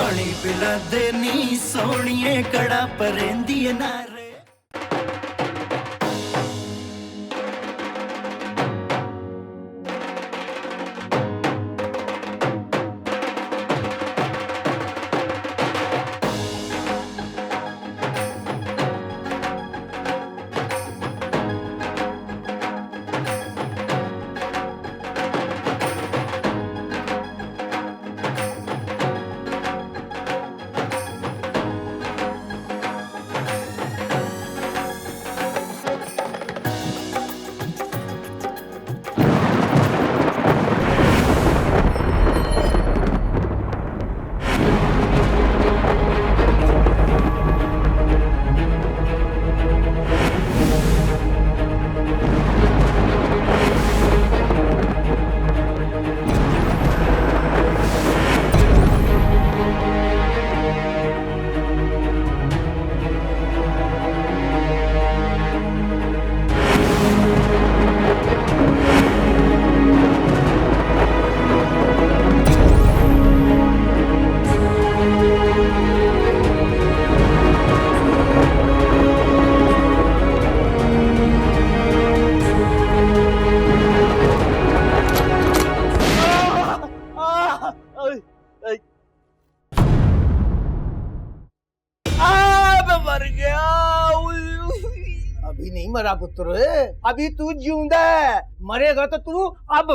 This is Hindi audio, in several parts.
पानी पिला दे नी सोनिए कड़ा परेंदी ना रे। अभी नहीं मरा पुत्र, अभी तू जिंदा है, मरेगा तो तू अब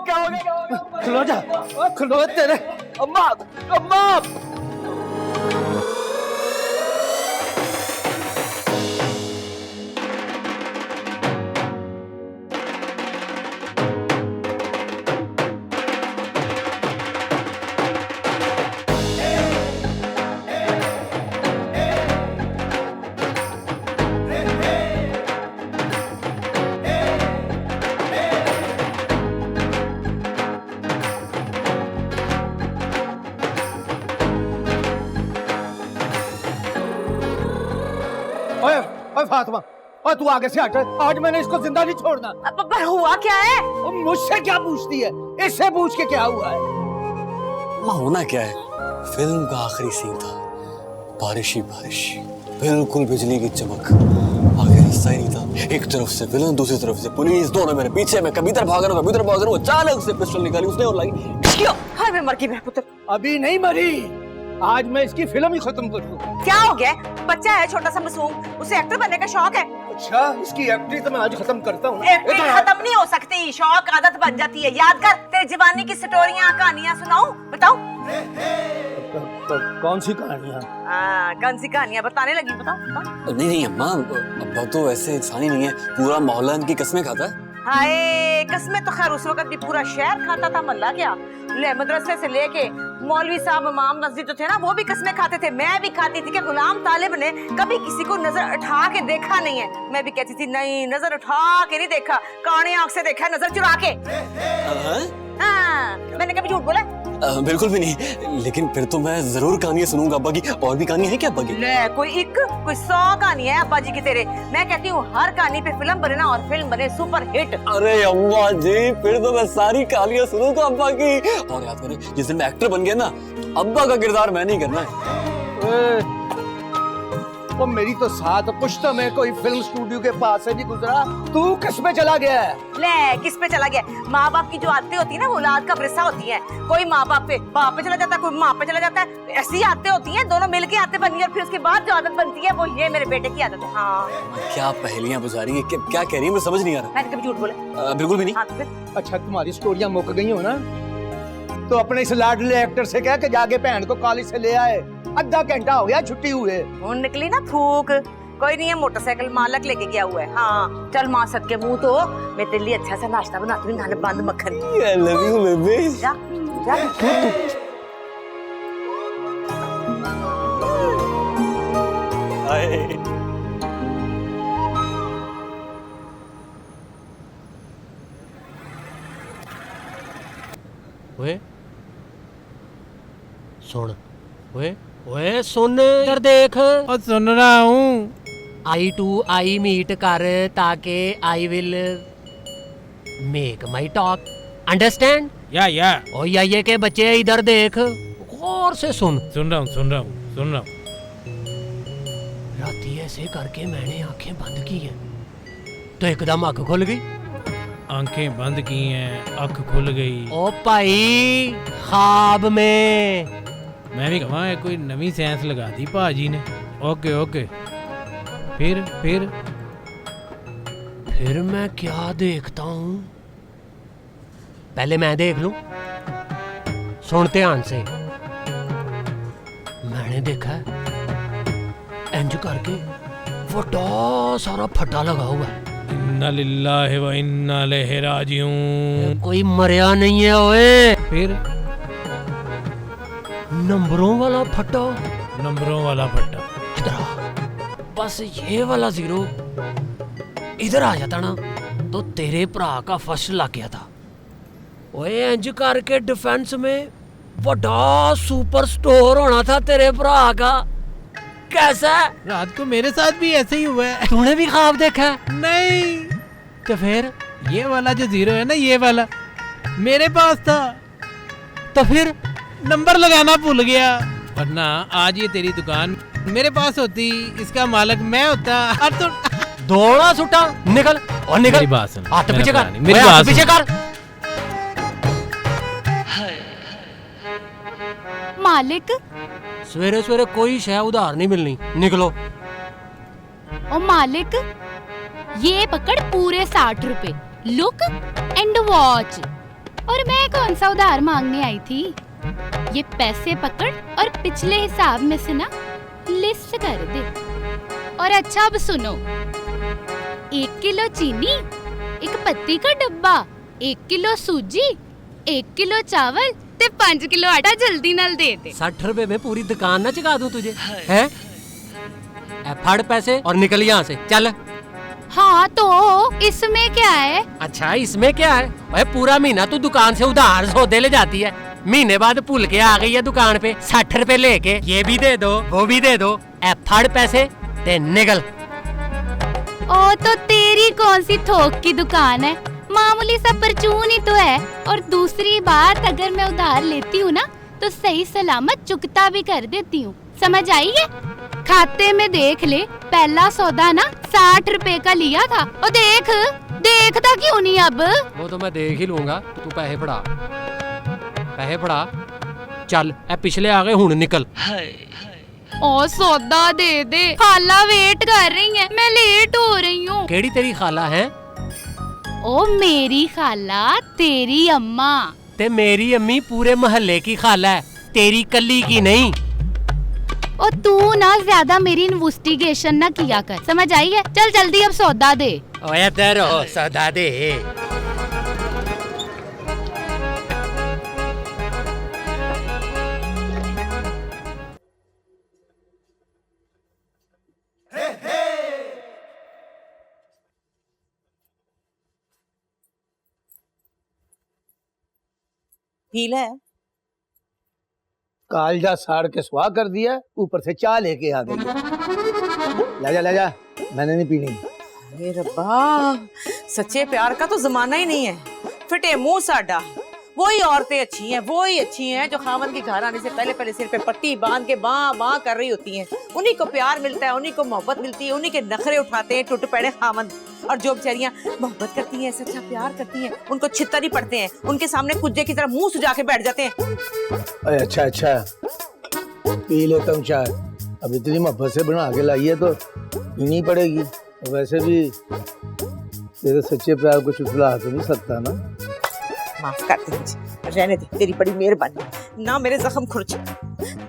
क्या हो गया? खलो जा, खलो तेरे अम्मा अम्मा। ओए फातिमा, और तू आगे से हट, आज मैंने इसको जिंदा नहीं छोड़ना। पर हुआ क्या है? मुझसे क्या पूछती है, इससे पूछ के क्या हुआ है? माँ होना क्या है, फिल्म का आखिरी सीन था, बारिश ही बारिश, बिल्कुल बिजली की चमक, आगे रास्ता ही नहीं था, एक तरफ से विलन दूसरी तरफ से पुलिस, दोनों मेरे पीछे, मैं कभी इधर भाग रहा हूँ कभी उधर भाग रहा हूँ, अचानक से पिस्टल निकाली उसने और लगी। हाय मैं मर गई मेरा पुत्र। अभी नहीं मरी, आज मैं इसकी फिल्म ही खत्म कर दूं। क्या हो गया? बच्चा है छोटा सा मासूम, उसे एक्टर बनने का शौक है। अच्छा, इसकी एक्टिंग तो मैं आज खत्म करता हूँ। एक्टिंग खत्म नहीं हो सकती, शौक आदत बन जाती है। याद कर, तेरी जवानी की स्टोरियां कहानियां सुनाऊं? बताओ। तो कौन सी कहानियां? कौन सी कहानियां बताने लगी? बताओ। नहीं अम्मा, अब्बा तो ऐसे इंसान ही नहीं है, पूरा मोहल्ला इनकी कसमें खाता है। हाय, कसमें तो खैर उस वक्त भी पूरा शहर खाता था, मल्ला क्या ले, मदरसे से लेके मौलवी साहब, इमाम मस्जिद जो थे ना, वो भी कसमें खाते थे, मैं भी खाती थी। कि गुलाम तालिब ने कभी किसी को नजर उठा के देखा नहीं है? मैं भी कहती थी नहीं, नजर उठा के नहीं देखा, काने आंख से देखा, नजर चुरा के। हाँ, मैंने कभी झूठ बोला? बिल्कुल भी नहीं, लेकिन फिर तो मैं जरूर कहानियां सुनूंगा अब्बा की। और भी कहानी है क्या अब्बा की? ले, कोई 100 कहानी है अब्बा जी की तेरे। मैं कहती हूँ हर कहानी पे फिल्म बने ना, और फिल्म बने सुपर हिट। अरे अम्मा जी, फिर तो मैं सारी कहानियां सुनूंगा अब्बा की। और याद करें, जिस दिन मैं एक्टर बन गया ना, अब्बा का किरदार मैं नहीं करना है। तो मेरी तो साथ पुश्ता में कोई फिल्म स्टूडियो के पास से नहीं गुजरा, तू किस पे चला गया है? ले, किस पे चला गया? माँ बाप की जो आदतें होती है ना, वो औलाद का विरसा होती है। कोई माँ बाप पे चला जाता है, कोई माँ पे चला जाता है, ऐसी आदतें होती हैं, दोनों मिलके आदतें बनती है, और फिर उसके बाद जो आदत बनती है वो ये मेरे बेटे की आदत है। हाँ, क्या पहेलियां बुझा रही है, क्या कह रही है, मुझे समझ नहीं आ रहा। मैंने कभी झूठ बोला? बिल्कुल भी नहीं। हाँ, तो फिर? अच्छा, तुम्हारी स्टोरियां मुक गई हो ना, तो अपने इस लाडले एक्टर से कह के जाके बहन को कॉलेज से ले आए। आधा घंटा हो गया छुट्टी हुए। वो निकली ना थूक। कोई नहीं है, मोटरसाइकिल मालक लेके गया हुआ है। हाँ, चल माँ सद के मुंह तो मैं तेरे लिए अच्छा सा नाश्ता बनाती हूँ, नाले बंद मक्खन। I love you, baby। जा, जा। सुन इधर देख। और सुन रहा हूँ। आई टू आई मीट कर ताकि I will make my talk, understand? या ओ ये के बच्चे इधर देख, गौर से सुन रहा हूँ। राती ऐसे करके मैंने आंखें बंद की हैं तो एकदम आंख खुल गई। आंखें बंद की हैं, आंख खुल गई। ओ भाई ख्वाब में। मैं भी कहा कोई नवी साइंस लगा दी भाजी ने। ओके फिर मैं क्या देखता हूँ, पहले मैं देख लूं। सुन ध्यान से। मैंने देखा इंज करके बड़ा सारा फटा लगा हुआ है। इन्ना लिल्लाहि व इन्ना इलैहि राजिऊन। कोई मरिया नहीं है ओए। फिर नंबरों वाला फटा। नंबरों वाला फटा। इधर आ, बस ये वाला 0 इधर आ जाता ना तो तेरे भरा का फर्स्ट लग गया था। ओए इंज करके डिफेंस में बड़ा सुपर स्टोर होना था तेरे भरा का। कैसा? रात को मेरे साथ भी ऐसे ही हुआ है। तूने भी ख्वाब देखा है? नहीं तो फिर ये वाला जो 0 है ना, ये वाला मेरे पास था, तो फिर नंबर लगाना भूल गया। वरना आज ये तेरी दुकान मेरे पास होती, इसका मालिक मैं होता। और तो दौड़ा सुटा। निकल और निकल। मेरी बात सुन। हाथ पीछे कर, मेरी हाथ बात पीछे कर। मालिक सवेरे सवेरे कोई शय उधार नहीं मिलनी, निकलो। ओ मालिक, ये पकड़ पूरे 60 रुपए, लुक एंड वॉच। और मैं कौन सा उधार मांगने आई थी? ये पैसे पकड़ और पिछले हिसाब में से ना लिस्ट कर दे। और अच्छा अब सुनो, 1 किलो चीनी, 1 पत्ती का डब्बा, 1 किलो सूजी, 1 किलो चावल ते 5 किलो आटा जल्दी नाल दे दे। 60 रुपए में पूरी दुकान ना चुका दूं तुझे, हैं? फड़ पैसे और निकल यहाँ से, चल। हाँ तो इसमें क्या है? अच्छा इसमें क्या है? भाई पूरा महीना तू दुकान से उधार सौदे ले जाती है, महीने बाद भूल के आ गई है दुकान पे 60 रुपए लेके। ये भी दे दो, वो भी दे दो, फड़ पैसे ते निकल। ओ तो तेरी कौन सी थोक की दुकान है, मामूली सा परचून ही तो है। और दूसरी बात, अगर मैं उधार लेती हूँ ना तो सही सलामत चुकता भी कर देती हूँ, समझ आई है? खाते में देख ले, पहला सौदा ना 60 रुपए का लिया था। और देखता क्यों नहीं अब? वो तो मैं देख ही लूंगा, तू पैसे फड़ा, पैसे फड़ा, चल। पिछले आ गए, हुन निकल। ओ सौदा दे दे, खाला वेट कर रही है, मैं लेट हो रही हूँ। केड़ी तेरी खाला है? ओ मेरी खाला, तेरी अम्मा। ते मेरी अम्मी पूरे मोहल्ले की खाला है, तेरी कली की नहीं। ओ तू ना ज्यादा मेरी इन्वेस्टिगेशन ना किया कर, समझ आई है? चल जल्दी अब सौदा दे। ओए तेरो सौदा दे। पीला है? कालजा साड़ के सुहा कर दिया, ऊपर से चाय लेके आ गई। ले जा, मैंने नहीं पीनी। अरे रब्बा, सच्चे प्यार का तो जमाना ही नहीं है। फिटे मुंह साडा। वही औरतें अच्छी हैं जो खामन के घर आने से पहले सिर पे पट्टी बांध के बां कर रही होती हैं। उन्हीं को प्यार मिलता है, उन्हीं को मोहब्बत मिलती है, उन्हीं के नखरे उठाते हैं टूट पड़े खामन। और जो बेचारियां मोहब्बत करती हैं, सच्चा प्यार करती हैं, उनको छित्तर ही पड़ते हैं, उनके सामने कुज्जे की तरह मुंह सुजा के बैठ जाते हैं। अच्छा, पी लेता हूँ चाय। अब इतनी मोहब्बत से बना के लाई है तो पीनी पड़ेगी। वैसे भी तेरे सच्चे प्यार को चुटला तो नहीं सकता ना। माफ कर दे मुझे, रहने दे, तेरी बड़ी मेहरबानी। ना मेरे जख्म खुरच।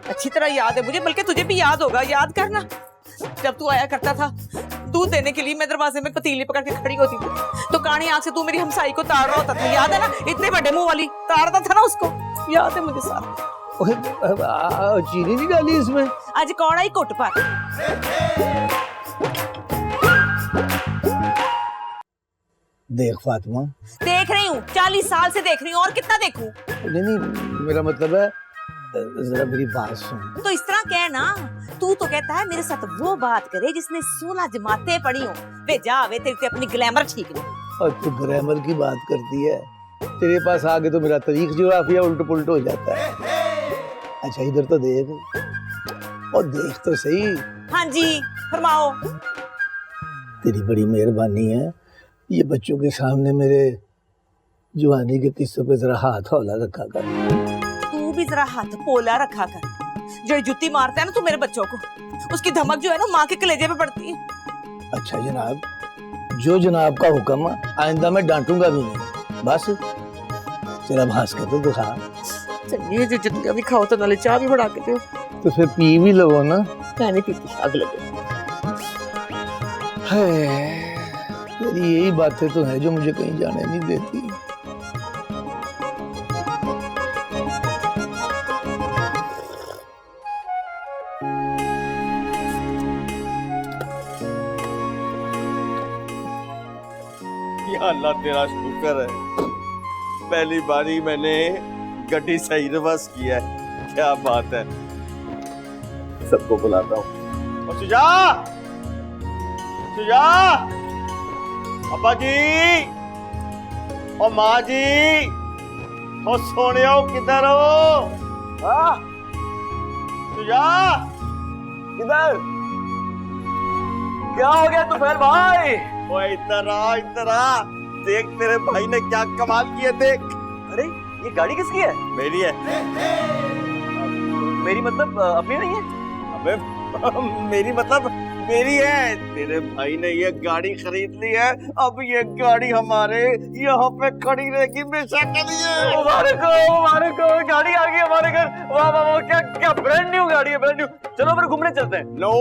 अच्छी तरह याद है मुझे, बल्कि तुझे भी याद होगा। याद करना, जब तू आया करता था दूध देने के लिए, मैं दरवाजे में पतीली पकड़ के खड़ी होती थी तो कानी आंख से तू मेरी हमसाई को ताड़ रहा होता था, याद है ना? इतने बड़े मुंह वाली ताड़ता था ना उसको, याद है मुझे सारा। चीनी नहीं डाली इसमें? आज कौड़ा ही कोट पर। देख फातिमा, देख रही हूँ, 40 साल से देख रही हूँ, और कितना देखूं? नहीं, मेरा मतलब है जरा मेरी बात सुन। तो इस तरह कह ना, तू तो कहता है मेरे साथ वो बात करे जिसने 16 जमातें पढ़ी हो। वे जा वे, तेरी तो अपनी ग्लैमर ठीक नहीं। और तू ग्रामर की बात करती है, तेरे पास आगे तो मेरा तारीख ज्योग्राफिया उल्ट पुल्ट हो जाता है। अच्छा इधर तो देख, और देख तो सही। हाँ जी फरमाओ। तेरी बड़ी मेहरबानी है, ये बच्चों के सामने मेरे जवानी के किस्सों पे जरा हाथ हौला रखा कर। तू भी जरा हाथ पोला रखा कर। जो जुत्ती मारता है ना तू मेरे बच्चों को, उसकी धमक जो है ना माँ के कलेजे पे पड़ती है। अच्छा जनाब, जो जनाब का हुक्म, आइंदा मैं डांटूंगा भी नहीं। बस तेरा भास कर तो दिखा। चलिए जो जुत्तियां भी खाओ तो नाले चाय भी बढ़ा के दो। तो फिर पी भी लो ना। मैं नहीं पीती, आग लगे। तेरी यही बातें तो है जो मुझे कहीं जाने नहीं देती। या अल्लाह तेरा शुक्र है, पहली बारी मैंने गड्डी सही रिवर्स किया है। क्या बात है। सबको बुलाता हूँ। और सुजा, सुजा, अब्बा जी और माँ जी और सोने हो, किधर हो? हाँ सुजा, किधर? क्या हो गया तुफैल भाई? ओए इधर आ, इधर आ। देख तेरे भाई ने क्या कमाल किए, देख। अरे ये गाड़ी किसकी है? मेरी है। मेरी मतलब अपनी नहीं है? अबे मेरी मतलब मेरी है। तेरे भाई ने ये गाड़ी खरीद ली है, अब ये गाड़ी हमारे यहाँ पे खड़ी रहेगी हमेशा के लिए। मुबारक हो, गाड़ी आ गई हमारे घर। वाह वाह वाह, क्या क्या ब्रांड न्यू गाड़ी है, ब्रांड न्यू। चलो फिर घूमने चलते हैं। नो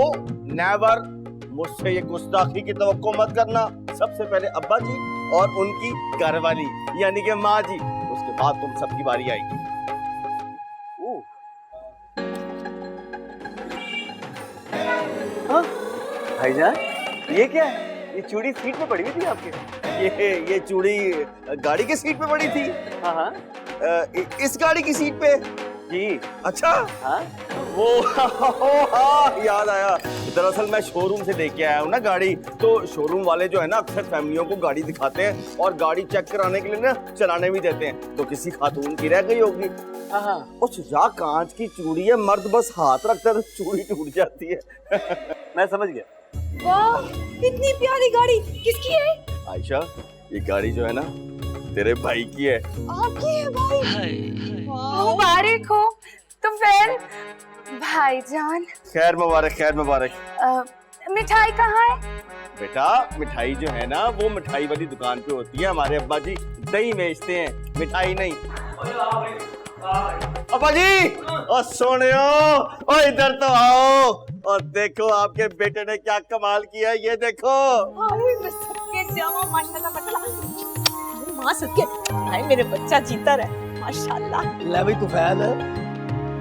नेवर, मुझसे ये गुस्ताखी की तवक्को मत करना। सबसे पहले अब्बा जी और उनकी घरवाली यानी कि माँ जी, उसके बाद तुम सबकी बारी आएगी। भाईजान ये क्या है? ये चूड़ी सीट पे पड़ी हुई थी आपके? ये चूड़ी गाड़ी की सीट पे पड़ी थी। हाँ हाँ इस गाड़ी की सीट पे जी। अच्छा हाँ वो हाँ, याद आया। दरअसल मैं शोरूम से लेके आया हूँ ना गाड़ी, तो शोरूम वाले जो है ना अक्सर फैमिलियों को गाड़ी दिखाते हैं और गाड़ी चेक कराने के लिए ना चलाने भी देते हैं। तो किसी खातून की रह गई होगी। हाँ और सुजा कांच की चूड़ी है, मर्द बस हाथ रखता है तो चूड़ी टूट जाती है। मैं समझ गया। वाह कितनी प्यारी गाड़ी, किसकी है? आयशा ये गाड़ी जो है ना तेरे भाई की है। आपकी है भाई? मुबारक हो। तो फिर भाईजान खैर मुबारक, खैर मुबारक। मिठाई कहाँ है? बेटा मिठाई जो है ना वो मिठाई वाली दुकान पे होती है। हमारे अब्बा जी दही बेचते हैं, मिठाई नहीं। अब्बा जी और सोने हो, और इधर तो आओ और देखो आपके बेटे ने क्या कमाल किया है। ये देखो। मैं सबके जाऊं, माशाल्लाह माशाल्लाह। माँ सदके, भाई मेरे बच्चा जीता रहे, माशाल्लाह। ले भाई तुफैल,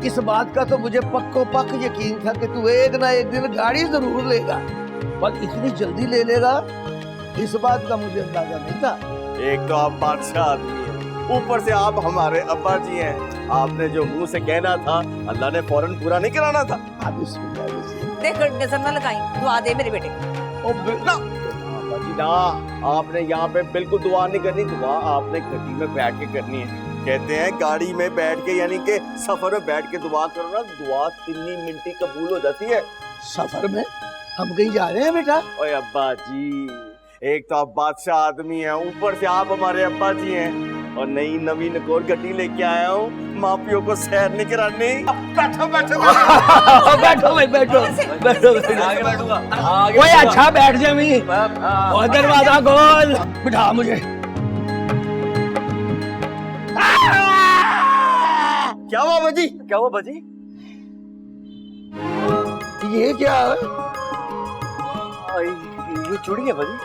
इस बात का तो मुझे पक्को पक यकीन था कि तू एक ना एक दिन गाड़ी जरूर लेगा, पर इतनी जल्दी ले लेगा इस बात का मुझे अंदाजा नहीं था। एक तो आप बादशाह आदमी हैं, ऊपर से आप हमारे अब्बा जी हैं। आपने जो मुंह से कहना था अल्लाह ने फौरन पूरा नहीं कराना था। आप बिस्मिल्लाह बिस्मिल्लाह। देख नजर ना लगाई, दुआ दे मेरे बेटे को। ओ ना अब्बा जी ना, आपने यहाँ पे बिल्कुल दुआ नहीं करनी। दुआ आपने गड्डी में बैठ के करनी है। कहते हैं गाड़ी में बैठ के यानी कि सफर में बैठ के दुआ करो ना, दुआ 3 मिनट कबूल हो जाती है। सफर में हम कहीं जा रहे हैं बेटा? ओए अब्बा जी, एक तो आप बादशाह आदमी हैं, ऊपर से आप हमारे अब्बा जी हैं, और नई नवीन एक और गड्डी लेके आया हूँ मापियों को सैर नहीं करानी। बैठो बैठो बैठो भाई बैठो बैठो। आगे बैठूंगा। ओए अच्छा बैठ जा मी, और दरवाजा खोल, बिठा मुझे। क्या हुआ बाजी? क्या हुआ बाजी? ये क्या है? ये चूड़ी है बाजी।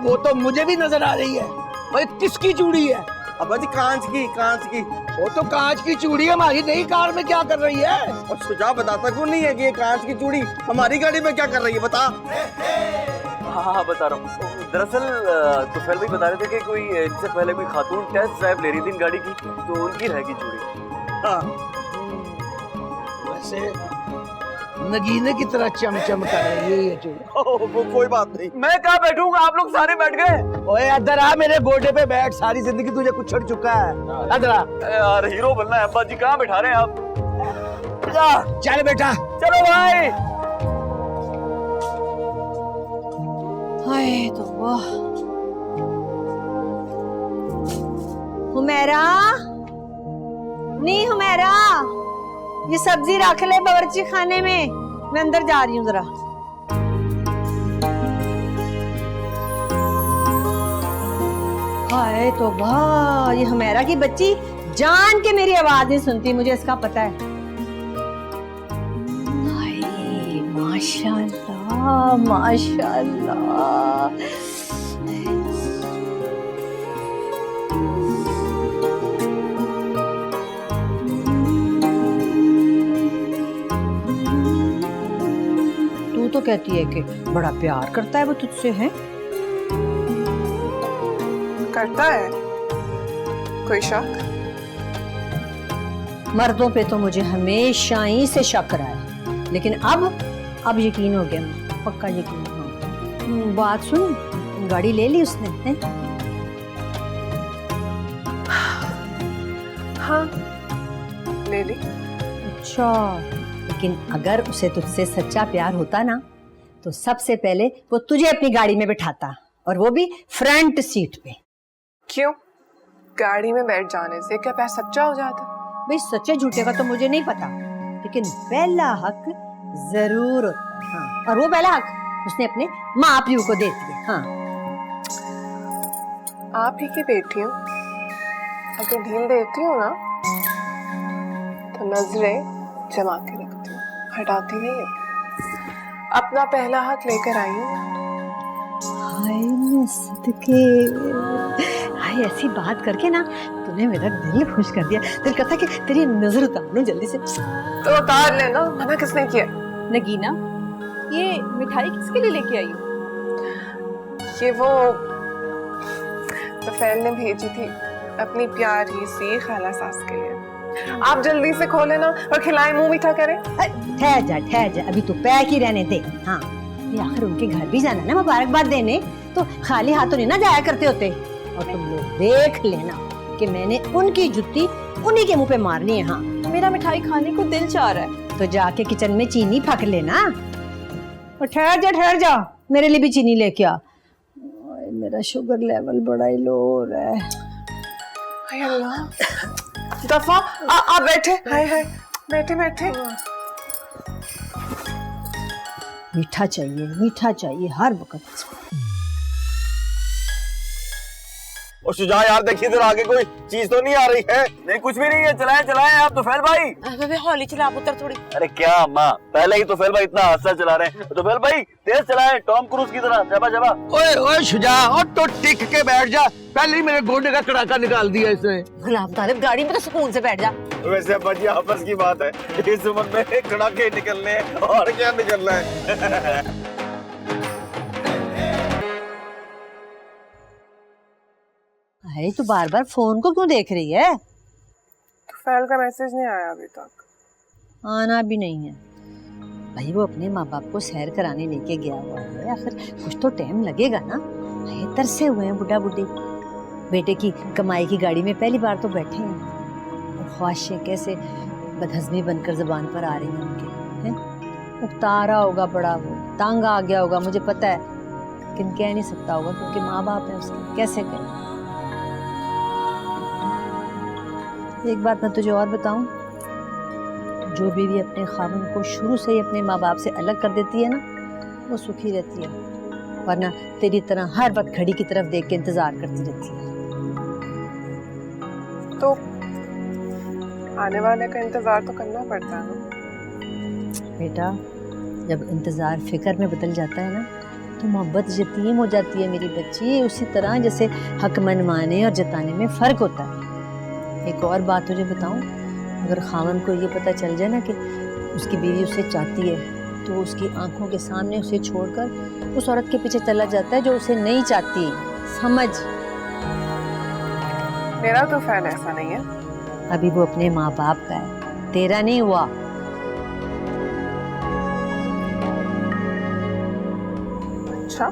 वो तो मुझे भी नजर आ रही है। भाई किसकी चूड़ी है? अब्बा जी कांच की, कांच की। वो तो कांच की चूड़ी हमारी नई कार में क्या कर रही है? और सुझाव बताता क्यों नहीं है कि ये कांच की चूड़ी हमारी गाड़ी में क्या कर रही है, बता। हाँ बता रहा हूँ। दरअसल तो पहले भी बता रहे थे कि कोई इनसे पहले कोई खातून टेस्ट ड्राइव ले रही थी इन गाड़ी की, तो उनकी रहेगी चूड़ी। हाँ वैसे नगीने की तरह चमचम कर रही है ये चूड़ी। कोई बात नहीं। मैं कहाँ बैठूंगा, आप लोग सारे बैठ गए। ओए इधर आ, मेरे गोडे पे बैठ, सारी जिंदगी तुझे कुछ छोड़ चुका है। इधर आ। यार हीरो बनना है अब्बा जी, कहाँ बैठा रहे हैं आप? चल बेटा। चलो भाई। हाय तो वाह। हुमैरा, नहीं हुमैरा, ये सब्जी रख ले बावर्ची खाने में, मैं अंदर जा रही हूँ जरा। हाय तो वाह, ये हुमैरा की बच्ची जान के मेरी आवाज नहीं सुनती, मुझे इसका पता है। हाय माशाल्लाह माशाल्लाह। तो कहती है कि बड़ा प्यार करता है वो तुझसे, है? करता है? कोई शक? मर्दों पे तो मुझे हमेशा ही से शक रहा है, लेकिन अब यकीन हो गया, मुझे पक्का यकीन हो गया। बात सुन, गाड़ी ले ली उसने, है? हाँ ले ली। अच्छा, लेकिन अगर उसे तुझसे सच्चा प्यार होता ना तो सबसे पहले वो तुझे अपनी गाड़ी में बिठाता, और वो भी फ्रंट सीट पे। क्यों? गाड़ी में बैठ जाने से क्या प्यार सच्चा हो जाता? भाई सच्चे झूठे का तो मुझे नहीं पता, लेकिन पहला हक जरूर होता है। हाँ, और वो पहला हक उसने अपने माँ प्यू को दे दिया। हाँ, आप ही की बेटी हूँ, अगर ढील देती हूँ ना तो नजरें जमा के रखती हूँ, हटाती नहीं है। अपना पहला हक लेकर आई हूँ। हाय मैं सदके, हाय ऐसी बात करके ना तूने मेरा दिल खुश कर दिया। दिल कहता कि तेरी नजर उतार लूं जल्दी से। तो उतार लेना, मना किसने किया? नगीना, ये मिठाई किसके लिए लेके आई हो? ये वो तफैल ने भेजी थी अपनी प्यारी सी खाला सास के लिए। आप जल्दी से खोले ना और खिलाएं, मुंह मीठा करें। ठहर जा, अभी तो पैक ही रहने दे। हाँ, ये आखिर उनके घर भी जाना ना मुबारकबाद देने, तो खाली हाथों नहीं ना जाया करते होते। और तुम लोग देख लेना कि मैंने उनकी जुत्ती उन्हीं के मुंह पे मारनी है। हाँ, मेरा मिठाई खाने को दिल चाह रहा है। तो जाके किचन में चीनी फक लेना। और ठहर जा, मेरे लिए भी चीनी लेके आ। मेरा शुगर लेवल बड़ा ही लो हो रहा है। हाय अल्लाह, दफा आप बैठे। हाय बैठे। मीठा चाहिए हर वक्त। और शुजा यार देखिए इधर आगे कोई चीज तो नहीं आ रही है? नहीं कुछ भी नहीं है, चलाएं आप तोफैल भाई। अबे हौली चला पुत्र थोड़ी। अरे क्या अम्मा, पहले ही तोफैल भाई इतना हादसा चला रहे हैं, तोफैल भाई तेज चलाएं, टॉम क्रूज की तरह। जबा ओए शुजा, और तो टिक के बैठ जा, पहले ही मेरे गोडे का कड़ाका निकाल दिया इसने। गुलाम तालिब, गाड़ी में तो सुकून से बैठ जा। वैसे अब्बा जी आपस की बात है, इस उम्र में कड़ाके निकलने हैं, और क्या निकलना है। अरे तू बार बार फोन को क्यों देख रही है? तोफैल का मैसेज नहीं आया अभी तक। आना भी नहीं है भाई, वो अपने माँ बाप को सैर कराने लेके गया हुआ है, आखिर कुछ तो टाइम लगेगा ना। तरसे हुए हैं बुढ़ा बुढ़ी, बेटे की कमाई की गाड़ी में पहली बार तो बैठे हैं, और ख्वाहिशें कैसे बदहजमी बनकर जुबान पर आ रही हैं उनके, हैं? उतारा होगा बड़ा, वो तंग आ गया होगा, मुझे पता है, लेकिन कह नहीं सकता होगा क्योंकि माँ बाप है उसके, कैसे कहे। एक बात मैं तुझे और बताऊं, जो बीवी अपने खाविंद को शुरू से ही अपने माँ बाप से अलग कर देती है ना, वो सुखी रहती है, वरना तेरी तरह हर वक्त घड़ी की तरफ देख के इंतजार करती रहती है। तो आने वाले का इंतजार तो करना पड़ता है ना बेटा। जब इंतजार फिक्र में बदल जाता है ना, तो मोहब्बत यतीम हो जाती है मेरी बच्ची, उसी तरह जैसे हक मनवाने और जताने में फ़र्क होता है। एक और बात तुझे बताऊं, अगर खावन को ये पता चल जाए ना कि उसकी बीवी उसे चाहती है, तो उसकी आंखों के सामने उसे छोड़कर उस औरत के पीछे चला जाता है जो उसे नहीं चाहती। समझ? मेरा तो फैल ऐसा नहीं है। अभी वो अपने माँ बाप का है, तेरा नहीं हुआ। अच्छा,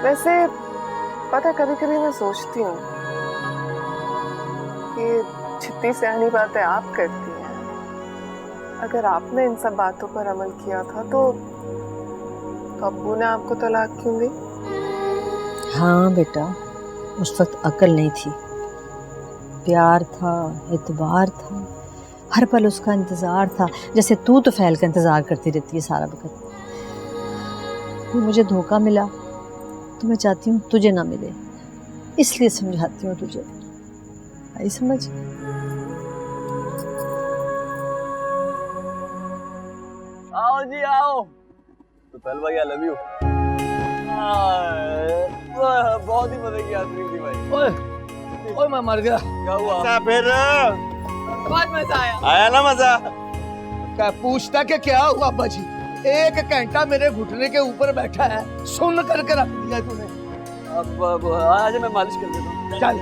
वैसे पता कभी कभी मैं सोचती हूँ कि जितनी सयानी बातें आप करती हैं, अगर आपने इन सब बातों पर अमल किया था तो अब्बू ने आपको तलाक क्यों दी? हाँ बेटा, उस वक्त अकल नहीं थी, प्यार था, एतबार था, हर पल उसका इंतज़ार था, जैसे तू तो फैल का इंतज़ार करती रहती है सारा वक्त। मुझे धोखा मिला तो मैं चाहती हूँ तुझे ना मिले, इसलिए समझाती हूँ तुझे, आई समझ? आओ जी आओ। तो पहल भाई आई लव यू। बहुत ही मजे की आदमी थी भाई। ओए मैं मर गया। क्या हुआ? फिर बहुत मजा आया। आया ना मजा? क्या पूछता कि क्या हुआ अब्बा जी? 1 घंटा मेरे घुटने के ऊपर बैठा है, सुन करके रख दिया तूने। अब आज मैं मालिश कर देता हूँ। चल।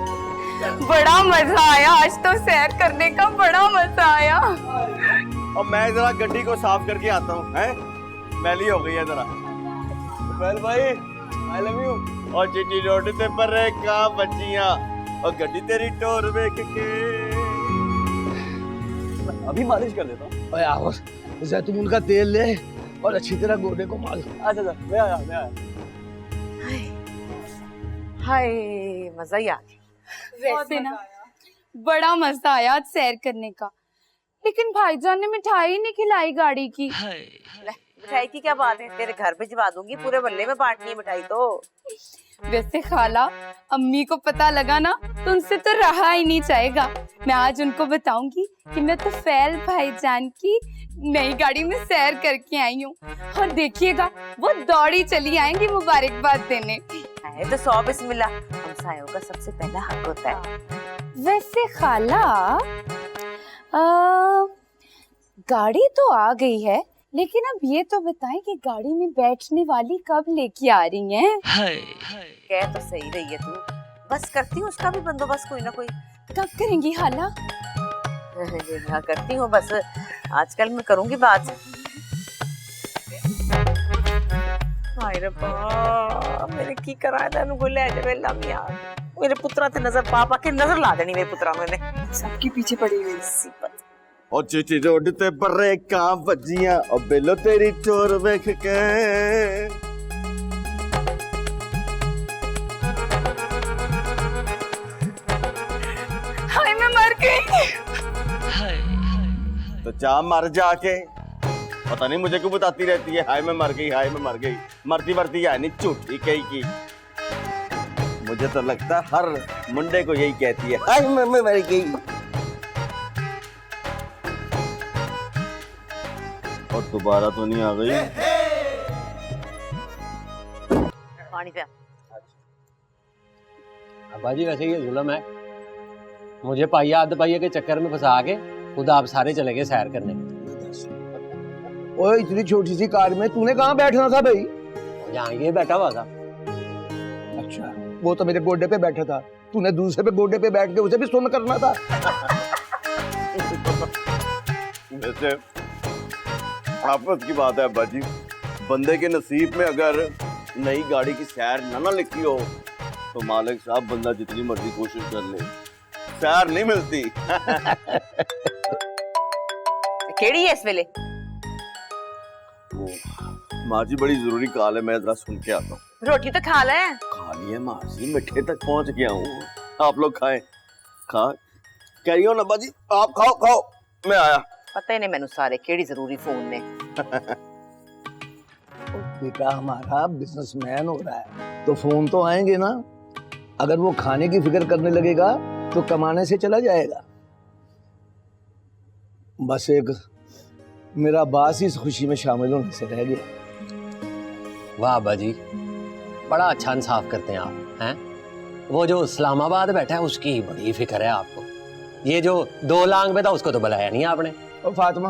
बड़ा मजा आया, आज तो सैर करने का बड़ा मजा आया। और मैं जरा गड्डी को साफ करके आता हूँ, हैं? मैली हो गई है जरा। पहल भाई आई लव यू। और चिट्टी रोड ते पर का बच्चियां और गड्डी तेरी टोर देख के। अभी मालिश कर देता हूँ। ओए आओ, जैतून का तेल ले और अच्छी तरह गोडे को माल। अच्छा मैं आया। हाय मजा ही आ गया। वैसे ना बड़ा मजा आया आज सैर करने का, लेकिन भाईजान ने मिठाई नहीं खिलाई गाड़ी की। ले, मिठाई की क्या बात है, तेरे घर भिजवा दूंगी, पूरे मोहल्ले में बांटनी है मिठाई तो। वैसे खाला, अम्मी को पता लगा ना तो उनसे तो रहा ही नहीं जाएगा। मैं आज उनको बताऊंगी कि मैं तो फैल भाईजान की नई गाड़ी में सैर करके आई हूँ, और देखिएगा वो दौड़ी चली आएंगी मुबारकबाद देने। है तो 100 बिस्मिल्लाह, हमसायों का सबसे पहला हक होता है। वैसे खाला, गाड़ी तो आ गई है, लेकिन अब ये तो बताएं कि गाड़ी में बैठने वाली कब लेके आ रही हैं? कह तो सही रही है तू, बस करती हूँ उसका भी बंदोबस्त कोई ना कोई। कब करेंगी खाला? हाँ करती हूँ, बस आजकल मैं करूंगी बात। हाय रब्बा, मेरे की कराया था नु ले जा वेला मियां, मेरे पुत्रा ते नजर पा के नजर ला देनी मेरे पुत्रा मैंने, सबके पीछे पड़ी हुई सिपत। और चिट्टी रोड ते पर का बच्चियां और बेलो तेरी टोर देख के। हाय मैं मर गई। तो जा मर जाके, पता नहीं मुझे क्यों बताती रहती है हाय मैं मर गई, हाय मैं मर गई। मरती मरती है नहीं, झूठी कही की। मुझे तो लगता है हर मुंडे को यही कहती है हाय मैं मर गई। और दोबारा तो नहीं आ गई। पानी पे अब्बा जी वैसे ये जुल्म है, मुझे पाइया आध पाइया के चक्कर में फंसा के खुद आप सारे चले गए सैर करने। ओए इतनी छोटी सी कार में तूने कहाँ बैठना था भाई? यहाँ ये बैठा हुआ था। अच्छा, वो तो मेरे गोडे पे बैठा था, तूने दूसरे पे गोडे पे बैठ के उसे भी सुन करना था। वैसे आपस की बात है अब्बा जी, बंदे के नसीब में अगर नई गाड़ी की सैर ना लिखी हो तो मालिक साहब बंदा जितनी मर्जी कोशिश कर ले, सैर नहीं मिलती। केड़ी है इस वेले? माँ जी बड़ी जरूरी कॉल है, मैं जरा सुन के आता हूँ। रोटी तो खा ले। खा लिया माँ जी, मिठे तक पहुँच गया हूँ, आप लोग खाएं। खा कैरी ऑन अब्बा जी, आप खाओ खाओ, मैं आया। पता ही नहीं मैनू सारे केड़ी जरूरी फोन ने। बेटा हमारा बिजनेसमैन हो रहा है तो फोन तो आएंगे ना। अगर वो खाने की फिक्र करने लगेगा तो कमाने से चला जाएगा। बस एक मेरा बास इस खुशी में शामिल होने से रह गया। वाह अब्बा जी, बड़ा अच्छा इंसाफ करते हैं आप, हैं? वो जो इस्लामाबाद बैठा है उसकी बड़ी फिक्र है आपको। ये जो 2 लांग पे था उसको तो बुलाया नहीं आपने। और फातिमा,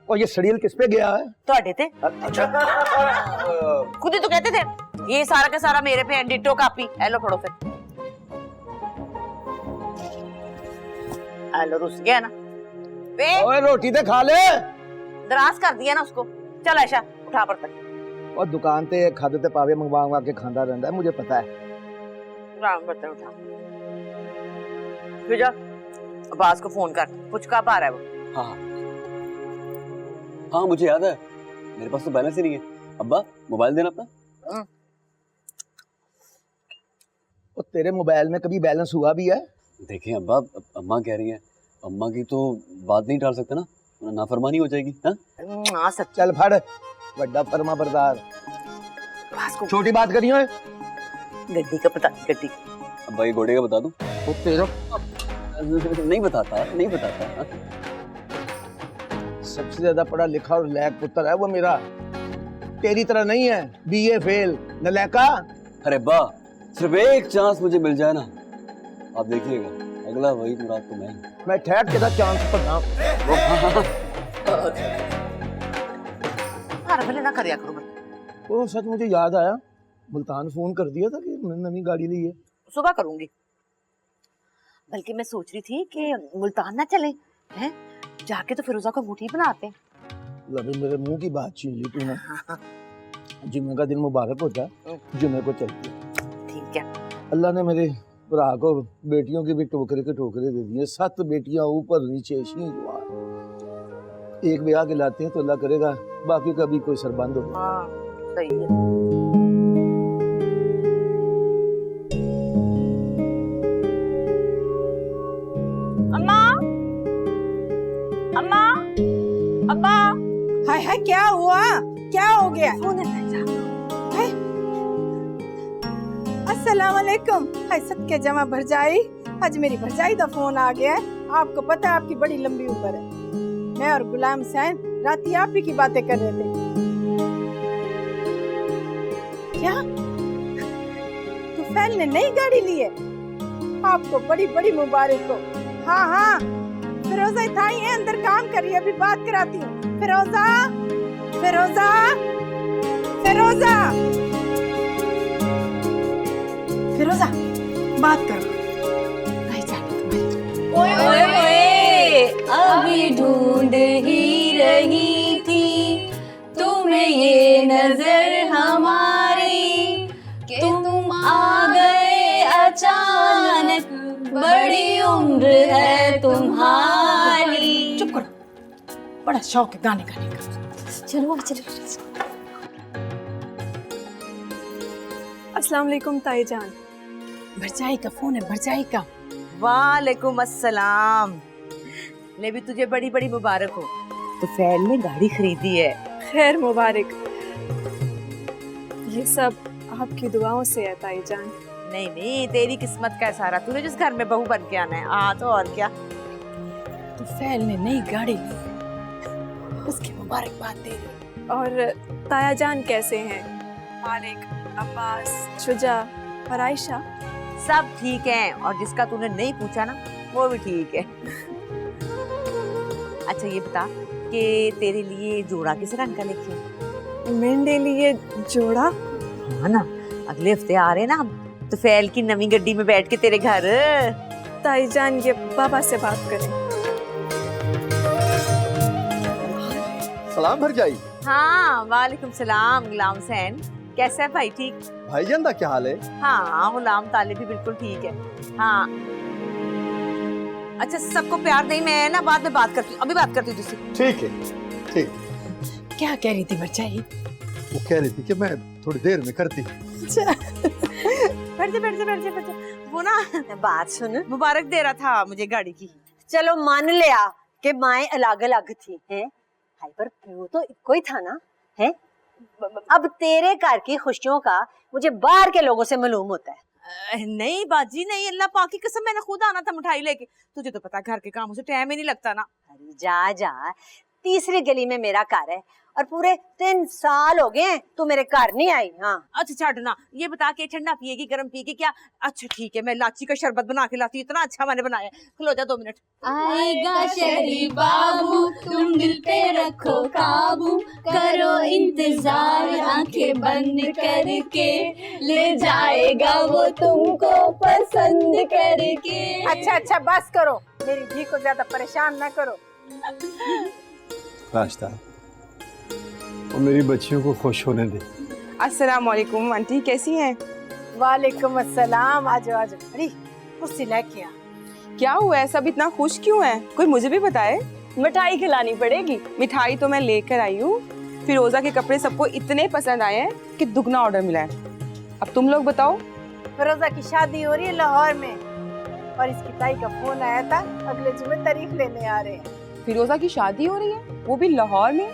और ये सड़ील किस पे गया है? ਤੁਹਾਡੇ ਤੇ अच्छा, खुद ही तो कहते थे ये सारा का सारा मेरे पे डिटो कॉपी। हेलो पढ़ो फिर। हेलो रुस गया ना वे? ओए रोटी तो खा ले। दराज कर दिया ना उसको। चल ऐशा उठा पर तक। और दुकान ते खादे ते पावे मंगवा के खांदा रहंदा है, मुझे पता है। राम बता उठा फिर जा अब्बास को फोन कर, पूछ कब आ रहा है वो। हाँ हाँ मुझे याद है, मेरे पास तो बैलेंस ही नहीं है। अब्बा मोबाइल देना अपना। और तेरे मोबाइल में कभी बैलेंस हुआ भी है? देखिए अब्बा, अम्मा कह रही है, अम्मा की तो बात नहीं टाल सकता ना, नाफरमानी हो जाएगी। हाँ सच। चल फड़, बड़ा फरमा बरदार। छोटी बात करियो। गड्डी का पता, गड्डी। अब्बा ये घोड़े का बता दूं? वो तेरा नहीं बताता, नहीं बताता। सबसे ज्यादा पढ़ा लिखा और लैक पुत्र है वो मेरा, तेरी तरह नहीं है बीए फेल नलैका। अरे अब्बा सिर्फ एक चांस मुझे मिल जाए ना, आप देखिएगा अगला वही मुराद तो मैं ठहर के चांस पर ना हर भले ना करया करो। वो सच मुझे याद आया, मुल्तान फोन कर दिया था कि नई गाड़ी ली है। सुबह करूंगी, बल्कि मैं सोच रही थी कि मुल्तान ना चले हैं, जाके तो फिरोजा को अंगूठी बनाते। लबे मेरे मुंह की बात छीन ली तूने। जुम्मे का दिन मुबारक होता है, जुम्मे को चलती है। ठीक है। अल्लाह ने मेरे भरा को बेटियों की भी टोकरे के टोकरे दे दिए, 7 बेटियां ऊपर नीचे शीजवार। एक ब्याह के लाते हैं तो अल्लाह करेगा बाकी का भी कोई सरबंद हो। हाँ सही है। अम्मा अम्मा अब्बा। हाय हाय क्या हुआ, क्या हो गया? अस्सलाम वालेकुम। हाय सदके जमा भरजाई, आज मेरी भरजाई का फोन आ गया है। आपको पता है आपकी बड़ी लंबी उम्र है। मैं और गुलाम हुसैन राती आप ही की बातें कर रहे थे। क्या तुफैल ने नई गाड़ी ली है? आपको बड़ी बड़ी मुबारक हो। हाँ हाँ फिरोजा थाई है, अंदर काम कर रही है, अभी बात कराती हूँ। फिरोजा फिरोजा फिरोजा फिरोजा बात करो। ओए ओए ओए, अभी ढूंढ ही रही थी तुम्हें ये नजर हमारी, कि तुम आ गए अचानक, बड़ी उम्र है तुम्हारी। चुप करो, बड़ा शौक है गाने गाने का। चलो चलो। अस्सलाम वालेकुम ताई जान। भरजाई का फोन है, भरजाई का। वालेकुम अस्सलाम। ले भी तुझे बड़ी बड़ी मुबारक हो, तो फैल ने गाड़ी खरीदी है। खैर मुबारक, ये सब आपकी दुआओं से है ताई जान। नहीं नहीं, तेरी किस्मत का है सारा, तूने जिस घर में बहू बन के आना है। हाँ तो और क्या। तो फैल ने नई गाड़ी ली, उसकी मुबारकबाद दे रही। और ताया जान कैसे हैं? मालिक, अब्बास, शुजा और आयशा सब ठीक हैं, और जिसका तूने नहीं पूछा ना वो भी ठीक है। अच्छा ये बता कि तेरे लिए जोड़ा किस रंग का लेके? मेरे लिए जोड़ा? हाँ ना, अगले हफ्ते आ रहे ना हम, तो फैल की नवी गड्डी में बैठ के तेरे घर। ताई जान ये बाबा से बात करें। सलाम भरजाई। हाँ वालेकुम सलाम गुलाम हुसैन, कैसा है भाई? ठीक। भाईजान दा क्या हाल है? हाँ गुलाम ताले भी बिल्कुल ठीक है। हाँ अच्छा सबको प्यार नहीं, मैं ना बाद में बात करती हूँ, अभी बात करती हूँ तुझसे। ठीक है ठीक। क्या कह रही थी भरजाई? वो कह रही थी कि मैं थोड़ी देर में करती। बैठ जा। वो ना बात सुन, मुबारक दे रहा था मुझे गाड़ी की। चलो मान लिया कि माएं अलग अलग थी हैं, पर वो तो इको ही था ना है। अब तेरे घर की खुशियों का मुझे बाहर के लोगों से मालूम होता है। नहीं बाजी नहीं, अल्लाह पाक की कसम, मैंने खुद आना था मिठाई लेके। तुझे तो पता घर के कामों से टाइम ही नहीं लगता ना। अरे जा जा, तीसरी गली में मेरा घर है और पूरे 3 साल हो गए तू मेरे घर नहीं आई। हाँ अच्छा छाड़ ना, ये बता के ठंडा पिएगी गरम पिएगी क्या? अच्छा ठीक है, मैं लाची का शरबत बना के लाती हूँ, इतना अच्छा मैंने बनाया। खलो जा 2 मिनट। आएगा शहरी बाबू, तुम दिल पे रखो काबू, करो इंतजार आंखें बंद करके, ले जाएगा वो तुमको पसंद करके। अच्छा बस करो, मेरी धी को ज्यादा परेशान ना करो। रास्ता और मेरी बच्चियों को खुश होने दे। अस्सलाम वालेकुम आंटी, कैसी हैं? वालेकुम अस्सलाम। आजो आजो, अरे कुर्सी लेके आ। क्या हुआ है, सब इतना खुश क्यों हैं? कोई मुझे भी बताए। मिठाई खिलानी पड़ेगी। मिठाई तो मैं लेकर आई हूँ। फिरोजा के कपड़े सबको इतने पसंद आए हैं कि दुगना ऑर्डर मिला है। अब तुम लोग बताओ। फिरोजा की शादी हो रही है लाहौर में और इसकी ताई का फोन आया था, अगले जुमे तारीख लेने आ रहे हैं। फिरोजा की शादी हो रही है, वो भी लाहौर में?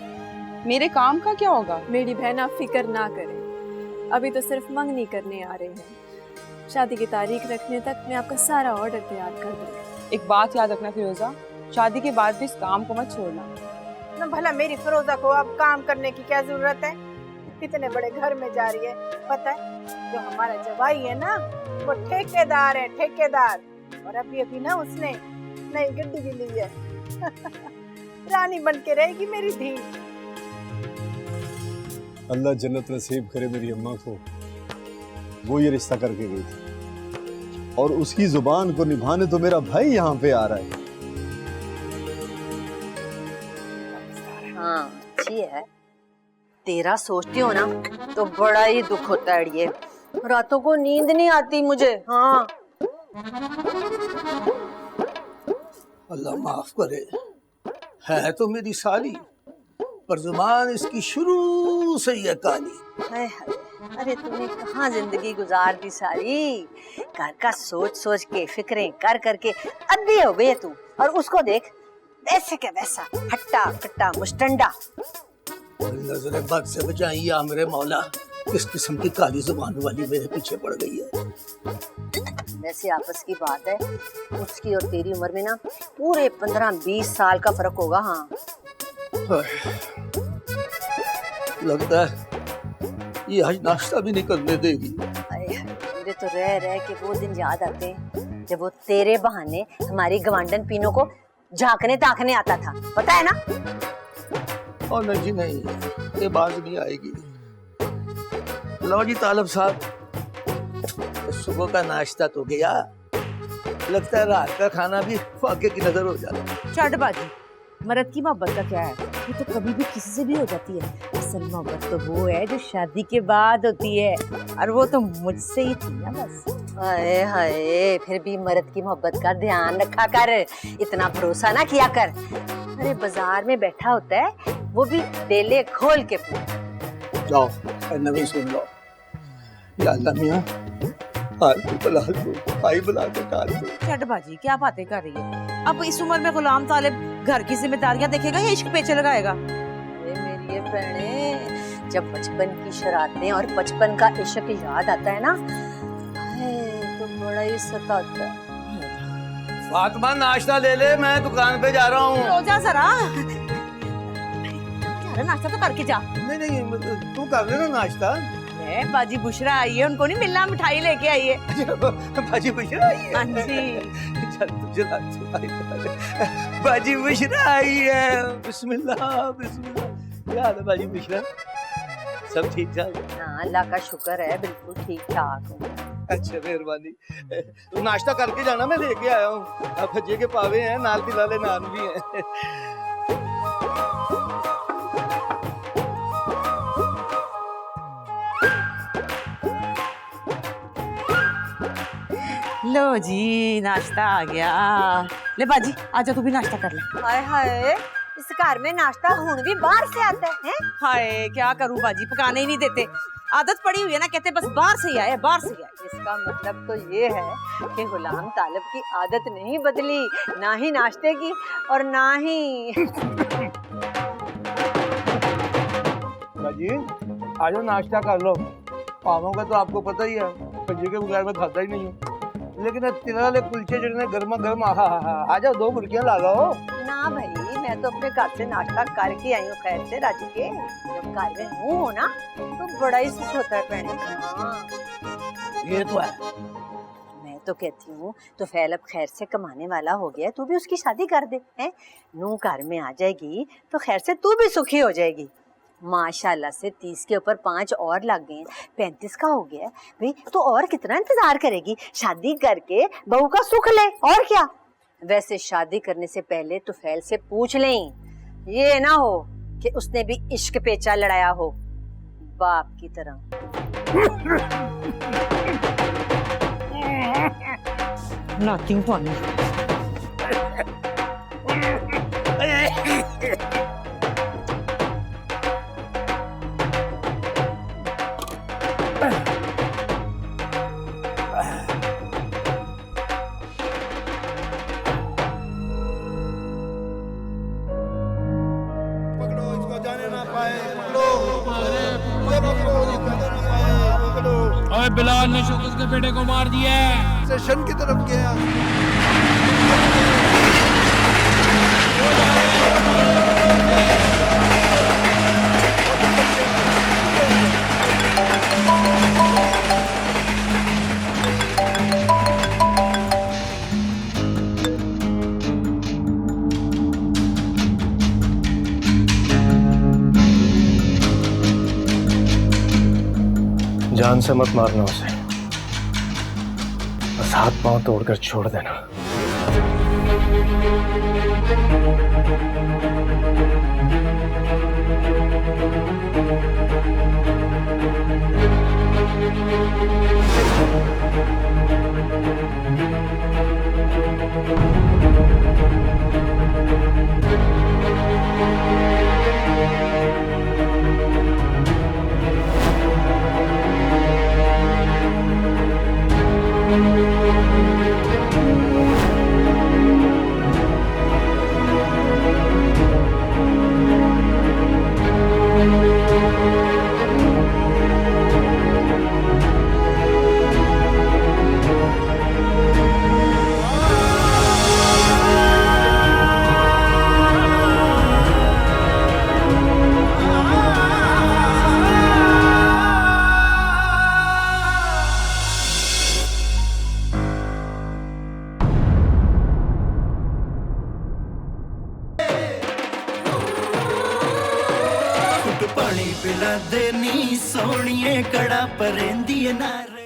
मेरे काम का क्या होगा? मेरी बहन आप फिक्र ना करें, अभी तो सिर्फ मंगनी करने आ रहे हैं। शादी की तारीख रखने तक मैं आपका सारा ऑर्डर तैयार कर दूंगी। एक बात याद रखना फिरोजा, शादी के बाद भी इस काम को मत छोड़ना। ना भला मेरी फिरोजा को अब काम करने की क्या जरूरत है? इतने बड़े घर में जा रही है। पता है जो हमारा जवाई है ना, वो ठेकेदार है, ठेकेदार। और अभी अभी ना उसने नई गड्डी भी ली है। रानी बन के रहेगी मेरी धी। अल्लाह जन्नत नसीब करे मेरी अम्मा को। वो ये रिश्ता करके गई थी और उसकी जुबान को निभाने तो मेरा भाई यहाँ पे आ रहा है। हाँ अच्छी है। तेरा सोचती हो ना तो बड़ा ही दुख होता है ये। रातों को नींद नहीं आती मुझे। हाँ अल्लाह माफ करे, है तो मेरी साली पर जुबान इसकी शुरू से ही है काली। हाय हाय, अरे तूने कहाँ जिंदगी गुजार दी सारी। घर का सोच सोच के फिक्रें कर करके अद्दी हो गई तू। और उसको देख, ऐसे के वैसा हट्टा कट्टा मुस्टंडा। नजरे बद से बचाई या मेरे मौला, किस किस्म की काली जुबान वाली मेरे पीछे पड़ गई है। वैसे आपस की बात है, उसकी और तेरी उम्र में ना पूरे 15-20 साल का फर्क होगा। हाँ लगता है ये आज नाश्ता भी नहीं करने देगी। मुझे तो रह रह के वो दिन याद आते हैं जब वो तेरे बहाने हमारी गवांडन पीनों को झांकने ताकने आता था, पता है ना? और नहीं जी नहीं, ये बात नहीं आएगी। लो जी तालब साहब, सुबह का नाश्ता तो गया, लगता है रात का खाना भी फाके की नजर हो जाता। चटबाजी, मर्द की मोहब्बत का क्या है? ये तो कभी भी किसी से भी हो जाती है। असल मोहब्बत तो वो है जो शादी के बाद होती है, और वो तो मुझसे ही थी ना बस। हाय हाय, फिर भी मर्द की मोहब्बत का ध्यान रखा कर, इतना भरोसा ना किया कर। अरे बाजार में बैठा होता है, वो भी डेले खोल के पूछ। जाओ नवी सुन लो। या अल्लाह मियां, हाल को बुला दो, भाई बुला के टाल दो। चटबाजी क्या बातें कर रही है? अब इस उम्र में गुलाम तालिब घर की जिम्मेदारियां देखेगा या इश्क पेचे लगाएगा? मेरी ये बहने, जब बचपन की शरारतें और बचपन का इश्क याद आता है ना, तो बड़ा ही सताता है। फातिमा नाश्ता ले ले, मैं दुकान पे जा रहा हूँ। रोजा जरा नाश्ता तो करके जा। नहीं नहीं, तू कर लेना नाश्ता। बाजी बुशरा आई है, उनको नहीं मिलना, मिठाई लेके आई है। बाजी बुशरा आई है? हाँ जी। चल तुझे बाजी बुशरा आई है। बिस्मिल्लाह बिस्मिल्लाह। क्या हाल है बाजी बुशरा? सब ठीक ठाक? हाँ अल्लाह का शुक्र है, बिल्कुल ठीक ठाक हूँ। अच्छा मेहरबानी। तू नाश्ता करके जाना, मैं लेके आया हूँ। भज्जे के पावे हैं, नाल पिलाले नान भी हैं। लो जी नाश्ता आ गया। ले बाजी आजा, तू भी नाश्ता कर ले। हाय हाय, इस घर में नाश्ता हुन भी बाहर से आता है? हाय क्या करूं बाजी, पकाने ही नहीं देते। आदत पड़ी हुई है ना, कहते बस बाहर से ही आए, बाहर से ही आए। इसका मतलब तो ये है कि गुलाम तालिब की आदत नहीं बदली, ना ही नाश्ते की और ना ही। बाजी आजो नाश्ता कर लो। पावों का तो आपको पता ही है, भज्जे के बगैर मैं खाता ही नहीं हूँ। लेकिन तिला वाले कुलचे जिन्हें गर्मा गर्म, आ जाओ 2 बुर्कियां ला लो। ना भाई, मैं तो अपने घर से नाश्ता करके आई हूँ खैर से राजी के। जब घर में मुँह हो ना तो बड़ा ही सुख होता है पहने का। ये तो है। मैं तो कहती हूँ तो फैल अब खैर से कमाने वाला हो गया, तू भी उसकी शादी कर दे। हैं नूह घर में आ जाएगी तो खैर से तू भी सुखी हो जाएगी। माशाल्लाह से 30 के ऊपर 5 और लग गए, 35 का हो गया भाई, तो और कितना इंतजार करेगी? शादी करके बहू का सुख ले, और क्या। वैसे शादी करने से पहले तो फैल से पूछ लें, ये ना हो कि उसने भी इश्क पेचा लड़ाया हो। बाप की तरह। लाती हूँ पानी। अरे बिलाल ने शोकत के बेटे को मार दिया है। स्टेशन की तरफ गया। जान से मत मारना उसे, बस हाथ पांव तोड़कर छोड़ देना। पानी पिला दे नी सोनिए कड़ा परेंदी नार